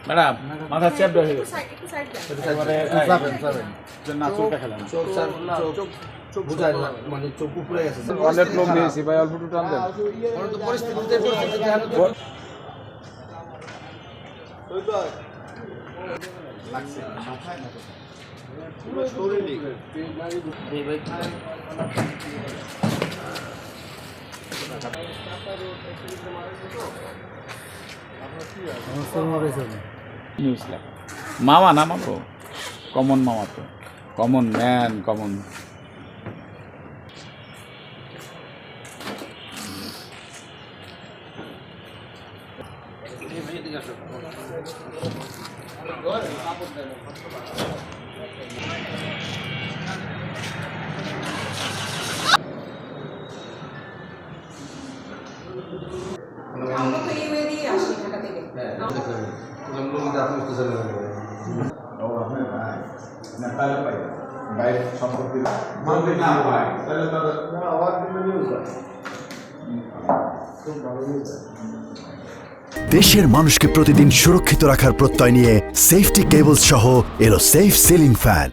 Madam মাথা চেপ হয়ে গেছে না চোখটা খেলে না চোখ বুঝায় না মানে চোখ উপরে গেছে অনেক লোক দিয়েছি ভাই অল্প একটু টান দেন পরিস্থিতিতে মামা না মামা কমন মামা তো কমন ম্যান কমন আমরা তো এই ওয়ে দিয়ে আসি ঢাকা থেকে দেশের মানুষকে প্রতিদিন সুরক্ষিত রাখার প্রত্যয় নিয়ে সেফটি কেবলস সহ এলো সেফ সিলিং ফ্যান।